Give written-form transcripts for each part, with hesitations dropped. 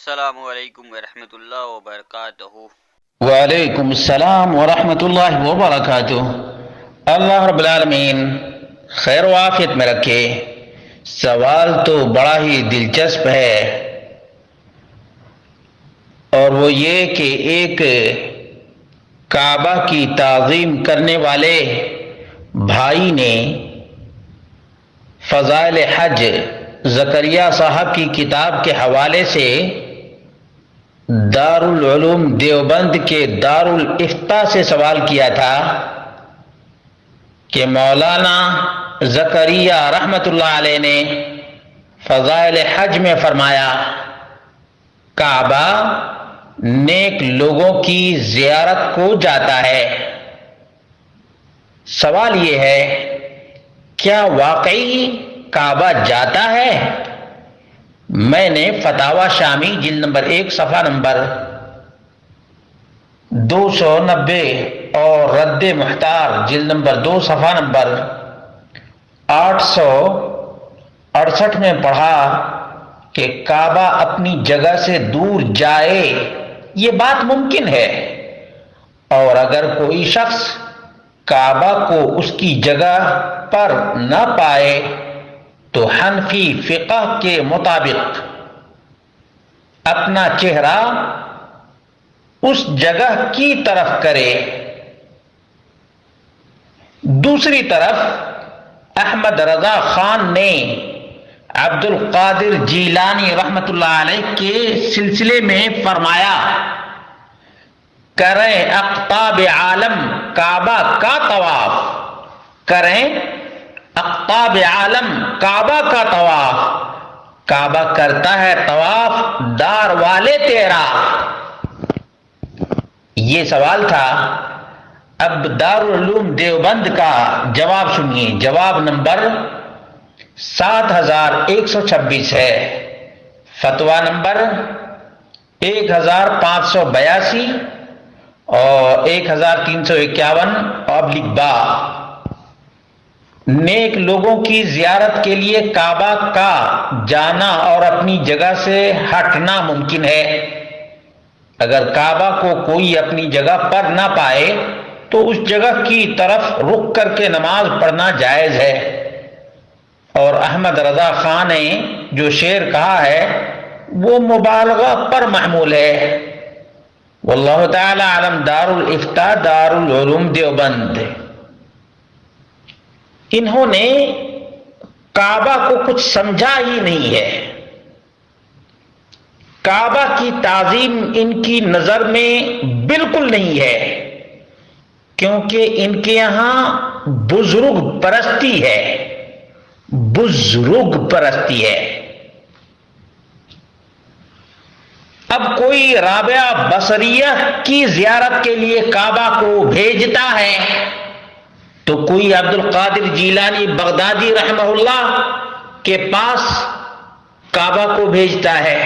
السلام علیکم ورحمۃ اللہ وبرکاتہ۔ وعلیکم السلام ورحمۃ اللہ وبرکاتہ۔ اللہ رب العالمین خیر و عافیت میں رکھے۔ سوال تو بڑا ہی دلچسپ ہے، اور وہ یہ کہ ایک کعبہ کی تعظیم کرنے والے بھائی نے فضائل حج زکریا صاحب کی کتاب کے حوالے سے دارالعلوم دیوبند کے دارالافتاء سے سوال کیا تھا کہ مولانا زکریا رحمۃ اللہ علیہ نے فضائل حج میں فرمایا کعبہ نیک لوگوں کی زیارت کو جاتا ہے۔ سوال یہ ہے، کیا واقعی کعبہ جاتا ہے؟ میں نے فتاوی شامی جلد نمبر 1 صفحہ نمبر 290 اور رد محتار جلد نمبر 2 صفحہ نمبر 868 میں پڑھا کہ کعبہ اپنی جگہ سے دور جائے، یہ بات ممکن ہے، اور اگر کوئی شخص کعبہ کو اس کی جگہ پر نہ پائے تو حنفی فقہ کے مطابق اپنا چہرہ اس جگہ کی طرف کرے۔ دوسری طرف احمد رضا خان نے عبد القادر جیلانی رحمۃ اللہ علیہ کے سلسلے میں فرمایا، کریں اقطاب عالم کعبہ کا طواف، کریں اقطاب عالم کعبہ کا طواف، کعبہ کرتا ہے طواف دار والے تیرا۔ یہ سوال تھا۔ اب دارالعلوم دیوبند کا جواب سنیے۔ جواب نمبر 7126 ہے، فتویٰ نمبر 1582 اور 1351/2۔ نیک لوگوں کی زیارت کے لیے کعبہ کا جانا اور اپنی جگہ سے ہٹنا ممکن ہے۔ اگر کعبہ کو کوئی اپنی جگہ پر نہ پائے تو اس جگہ کی طرف رخ کر کے نماز پڑھنا جائز ہے، اور احمد رضا خان نے جو شعر کہا ہے وہ مبالغہ پر محمول ہے۔ واللہ تعالی عالم۔ دارالافتاء دارالعلوم دیوبند۔ انہوں نے کعبہ کو کچھ سمجھا ہی نہیں ہے۔ کعبہ کی تعظیم ان کی نظر میں بالکل نہیں ہے، کیونکہ ان کے یہاں بزرگ پرستی ہے، بزرگ پرستی ہے۔ اب کوئی رابعہ بصریہ کی زیارت کے لیے کعبہ کو بھیجتا ہے تو کوئی عبد القادر جیلانی بغدادی رحمہ اللہ کے پاس کعبہ کو بھیجتا ہے۔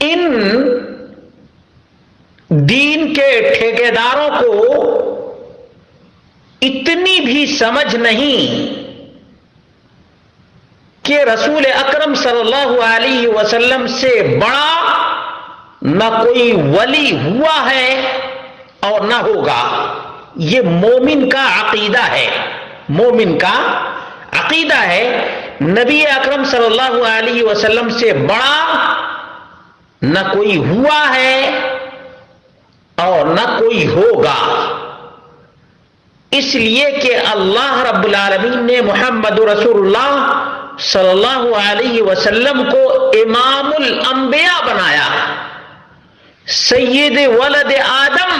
ان دین کے ٹھیکیداروں کو اتنی بھی سمجھ نہیں کہ رسول اکرم صلی اللہ علیہ وسلم سے بڑا نہ کوئی ولی ہوا ہے اور نہ ہوگا۔ یہ مومن کا عقیدہ ہے، مومن کا عقیدہ ہے۔ نبی اکرم صلی اللہ علیہ وسلم سے بڑا نہ کوئی ہوا ہے اور نہ کوئی ہوگا، اس لیے کہ اللہ رب العالمین نے محمد رسول اللہ صلی اللہ علیہ وسلم کو امام الانبیاء بنایا، سید ولد آدم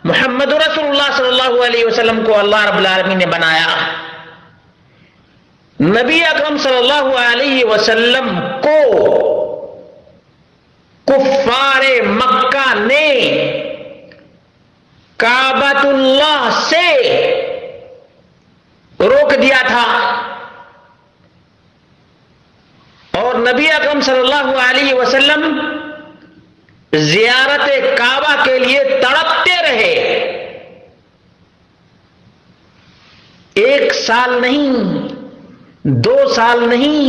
محمد رسول اللہ صلی اللہ علیہ وسلم کو اللہ رب العالمین نے بنایا۔ نبی اکرم صلی اللہ علیہ وسلم کو کفار مکہ نے کعبۃ اللہ سے روک دیا تھا، اور نبی اکرم صلی اللہ علیہ وسلم زیارت کعبہ کے لیے تڑپتے رہے۔ 1 سال نہیں، 2 سال نہیں،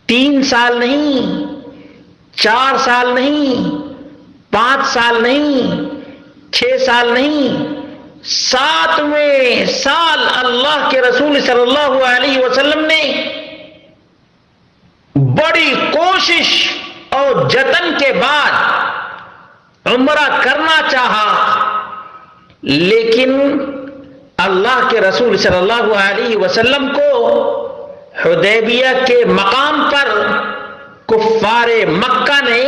3 سال نہیں، 4 سال نہیں، 5 سال نہیں، 6 سال نہیں، 7ویں سال اللہ کے رسول صلی اللہ علیہ وسلم نے بڑی کوشش اور جتن کے بعد عمرہ کرنا چاہا، لیکن اللہ کے رسول صلی اللہ علیہ وسلم کو حدیبیہ کے مقام پر کفار مکہ نے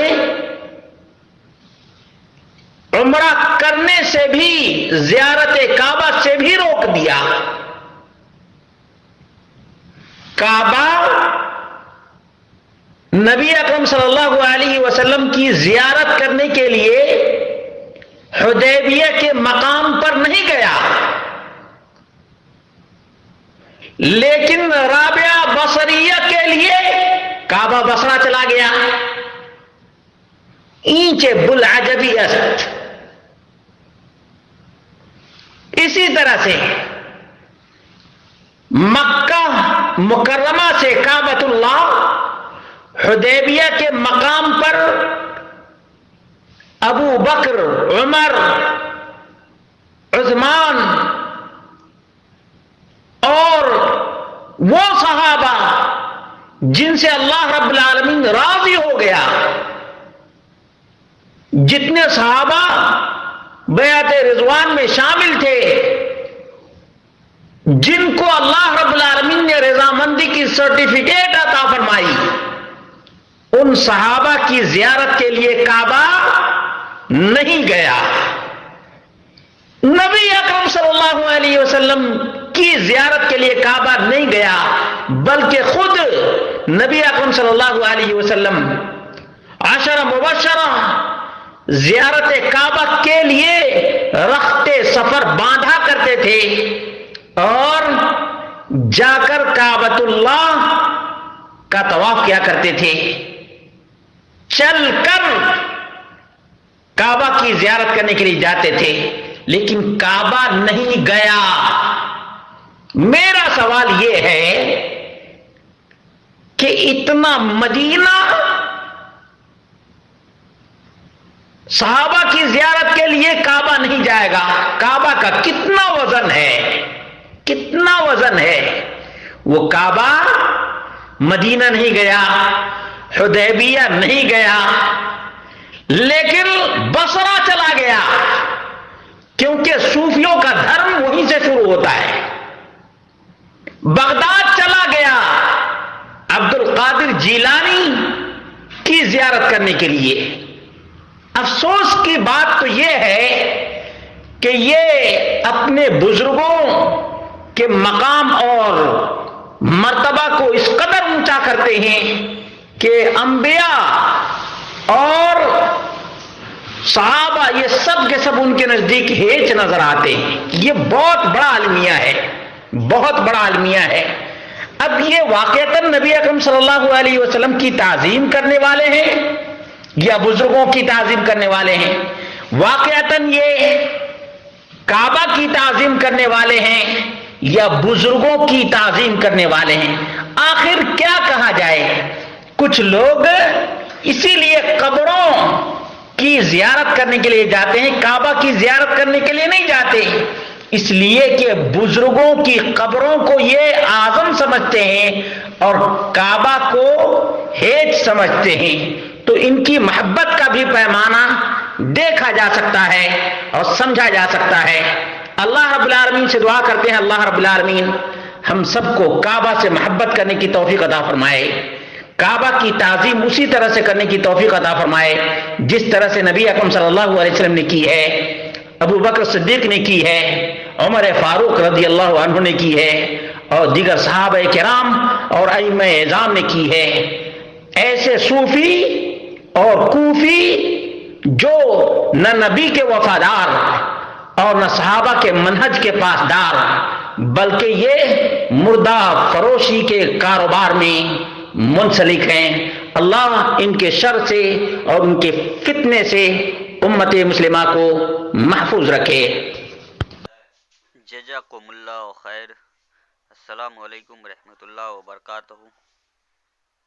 عمرہ کرنے سے بھی، زیارت کعبہ سے بھی روک دیا۔ کعبہ نبی اکرم صلی اللہ علیہ وسلم کی زیارت کرنے کے لیے حدیبیہ کے مقام پر نہیں گیا، لیکن رابعہ بصریہ کے لیے کعبہ بصرہ چلا گیا۔ اینچ بلعجبی است۔ اسی طرح سے مکہ مکرمہ سے کعبۃ اللہ حدیبیہ کے مقام پر ابو بکر، عمر، عثمان اور وہ صحابہ جن سے اللہ رب العالمین راضی ہو گیا، جتنے صحابہ بیعت رضوان میں شامل تھے، جن کو اللہ رب العالمین نے رضامندی کی سرٹیفکیٹ عطا فرمائی، ان صحابہ کی زیارت کے لیے کعبہ نہیں گیا۔ نبی اکرم صلی اللہ علیہ وسلم کی زیارت کے لیے کعبہ نہیں گیا، بلکہ خود نبی اکرم صلی اللہ علیہ وسلم عشرہ مبشرہ زیارت کعبہ کے لیے رخت سفر باندھا کرتے تھے اور جا کر کعبۃ اللہ کا طواف کیا کرتے تھے، چل کر کعبہ کی زیارت کرنے کے لیے جاتے تھے، لیکن کعبہ نہیں گیا۔ میرا سوال یہ ہے کہ اتنا مدینہ صحابہ کی زیارت کے لیے کعبہ نہیں جائے گا، کعبہ کا کتنا وزن ہے، کتنا وزن ہے۔ وہ کعبہ مدینہ نہیں گیا، حدیبیہ نہیں گیا، لیکن بصرہ چلا گیا، کیونکہ صوفیوں کا دھرم وہیں سے شروع ہوتا ہے۔ بغداد چلا گیا عبد القادر جیلانی کی زیارت کرنے کے لیے۔ افسوس کی بات تو یہ ہے کہ یہ اپنے بزرگوں کے مقام اور مرتبہ کو اس قدر اونچا کرتے ہیں کہ انبیاء اور صحابہ یہ سب کے سب ان کے نزدیک ہیچ نظر آتے ہیں۔ یہ بہت بڑا المیہ ہے، بہت بڑا المیہ ہے۔ اب یہ واقعتاً نبی اکرم صلی اللہ علیہ وسلم کی تعظیم کرنے والے ہیں یا بزرگوں کی تعظیم کرنے والے ہیں؟ واقعتاً یہ کعبہ کی تعظیم کرنے والے ہیں یا بزرگوں کی تعظیم کرنے والے ہیں؟ آخر کیا کہا جائے؟ کچھ لوگ اسی لیے قبروں کی زیارت کرنے کے لیے جاتے ہیں، کعبہ کی زیارت کرنے کے لیے نہیں جاتے، اس لیے کہ بزرگوں کی قبروں کو یہ اعظم سمجھتے ہیں اور کعبہ کو ہیچ سمجھتے ہیں۔ تو ان کی محبت کا بھی پیمانہ دیکھا جا سکتا ہے اور سمجھا جا سکتا ہے۔ اللہ رب العالمین سے دعا کرتے ہیں، اللہ رب العالمین ہم سب کو کعبہ سے محبت کرنے کی توفیق عطا فرمائے، کعبہ کی تعظیم اسی طرح سے کرنے کی توفیق عطا فرمائے جس طرح سے نبی اکرم صلی اللہ علیہ وسلم نے کی ہے، ابو بکر صدیق نے کی ہے، عمر فاروق رضی اللہ عنہ نے کی ہے، اور دیگر صحابہ کرام اور ائمہ اعظام نے کی ہے۔ ایسے صوفی اور کوفی جو نہ نبی کے وفادار اور نہ صحابہ کے منہج کے پاسدار، بلکہ یہ مردہ فروشی کے کاروبار میں منسلک ہیں، اللہ ان کے شر سے اور ان کے فتنے سے امت مسلمہ کو محفوظ رکھے۔ جزاکم اللہ خیر۔ السلام علیکم ورحمۃ اللہ وبرکاتہ۔